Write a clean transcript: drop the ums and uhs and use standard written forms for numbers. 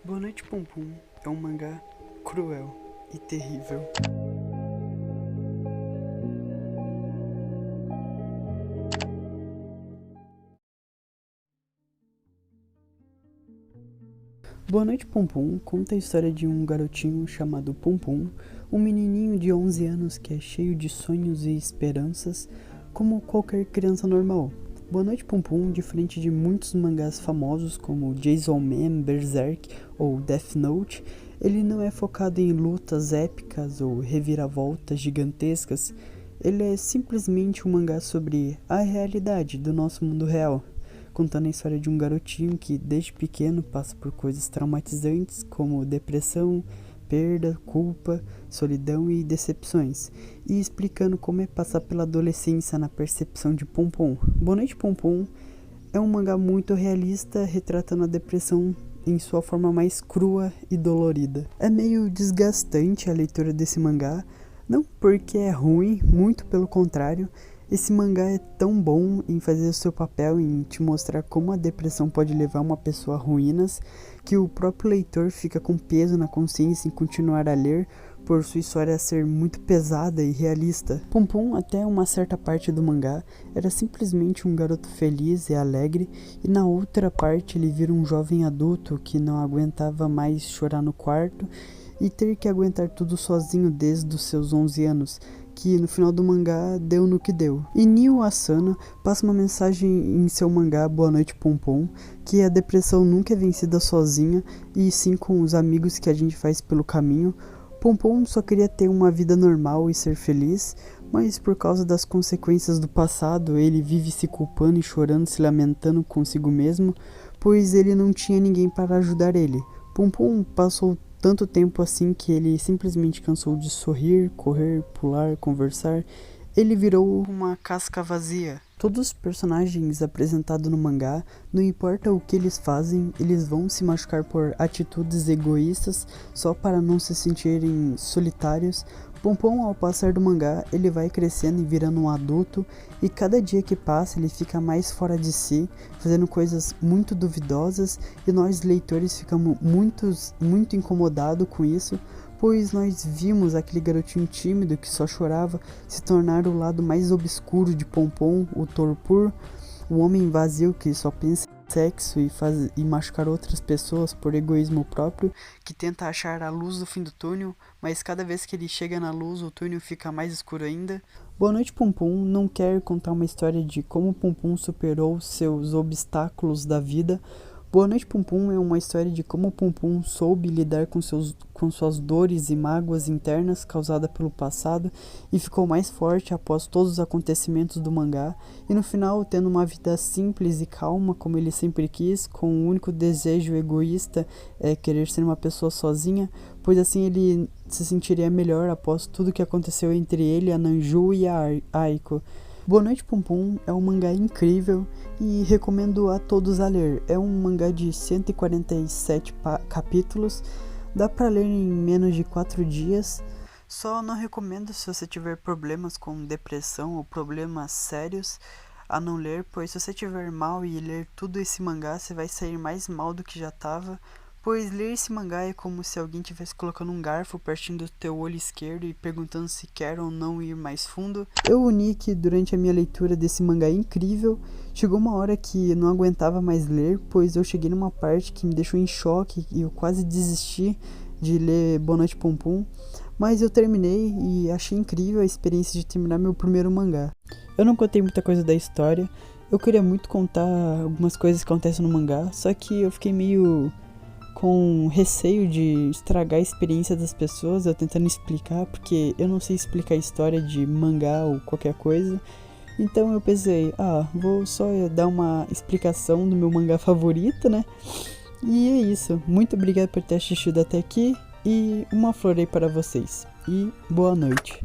Boa Noite Pum Pum é um mangá cruel e terrível. Boa Noite Pum Pum conta a história de um garotinho chamado Pum Pum, um menininho de 11 anos que é cheio de sonhos e esperanças, como qualquer criança normal. Boa Noite Pum Pum, diferente de muitos mangás famosos como Chainsaw Man, Berserk ou Death Note, ele não é focado em lutas épicas ou reviravoltas gigantescas. Ele é simplesmente um mangá sobre a realidade do nosso mundo real, contando a história de um garotinho que desde pequeno passa por coisas traumatizantes como depressão, perda, culpa, solidão e decepções, e explicando como é passar pela adolescência na percepção de Pum Pum. Boa Noite Pum Pum é um mangá muito realista, retratando a depressão em sua forma mais crua e dolorida. É meio desgastante a leitura desse mangá, não porque é ruim, muito pelo contrário. Esse mangá é tão bom em fazer o seu papel, em te mostrar como a depressão pode levar uma pessoa a ruínas, que o próprio leitor fica com peso na consciência em continuar a ler, por sua história ser muito pesada e realista. Pum Pum, até uma certa parte do mangá, era simplesmente um garoto feliz e alegre, e na outra parte ele vira um jovem adulto que não aguentava mais chorar no quarto e ter que aguentar tudo sozinho desde os seus 11 anos, que no final do mangá deu no que deu. E Nio Asano passa uma mensagem em seu mangá Boa Noite Pum Pum, que a depressão nunca é vencida sozinha, e sim com os amigos que a gente faz pelo caminho. Pum Pum só queria ter uma vida normal e ser feliz, mas por causa das consequências do passado, ele vive se culpando e chorando, se lamentando consigo mesmo, pois ele não tinha ninguém para ajudar ele. Pum Pum passou tanto tempo assim que ele simplesmente cansou de sorrir, correr, pular, conversar. Ele virou uma casca vazia. Todos os personagens apresentados no mangá, não importa o que eles fazem, eles vão se machucar por atitudes egoístas só para não se sentirem solitários. Pum Pum, ao passar do mangá, ele vai crescendo e virando um adulto, e cada dia que passa ele fica mais fora de si, fazendo coisas muito duvidosas, e nós leitores ficamos muito incomodados com isso, pois nós vimos aquele garotinho tímido que só chorava se tornar o lado mais obscuro de Pum Pum, o torpor, o homem vazio que só pensa em sexo e machucar outras pessoas por egoísmo próprio, que tenta achar a luz do fim do túnel, mas cada vez que ele chega na luz o túnel fica mais escuro ainda. Boa Noite Pum Pum não quer contar uma história de como Pum Pum superou seus obstáculos da vida. Boa Noite Pum Pum é uma história de como Pum Pum soube lidar com suas dores e mágoas internas causadas pelo passado e ficou mais forte após todos os acontecimentos do mangá, e no final tendo uma vida simples e calma como ele sempre quis, com o único desejo egoísta é querer ser uma pessoa sozinha, pois assim ele se sentiria melhor após tudo que aconteceu entre ele, a Nanju e a Aiko. Boa Noite Pum Pum é um mangá incrível e recomendo a todos a ler. É um mangá de 147 capítulos, dá pra ler em menos de 4 dias. Só não recomendo se você tiver problemas com depressão ou problemas sérios a não ler, pois se você tiver mal e ler tudo esse mangá, você vai sair mais mal do que já tava. Pois ler esse mangá é como se alguém estivesse colocando um garfo pertinho do teu olho esquerdo e perguntando se quer ou não ir mais fundo. Eu uni que durante a minha leitura desse mangá incrível, chegou uma hora que eu não aguentava mais ler, pois eu cheguei numa parte que me deixou em choque e eu quase desisti de ler Boa Noite Pum Pum, mas eu terminei e achei incrível a experiência de terminar meu primeiro mangá. Eu não contei muita coisa da história, eu queria muito contar algumas coisas que acontecem no mangá, só que eu fiquei meio com receio de estragar a experiência das pessoas, eu tentando explicar, porque eu não sei explicar a história de mangá ou qualquer coisa. Então eu pensei, vou só dar uma explicação do meu mangá favorito, né? E é isso, muito obrigado por ter assistido até aqui, e uma flor aí para vocês, e boa noite.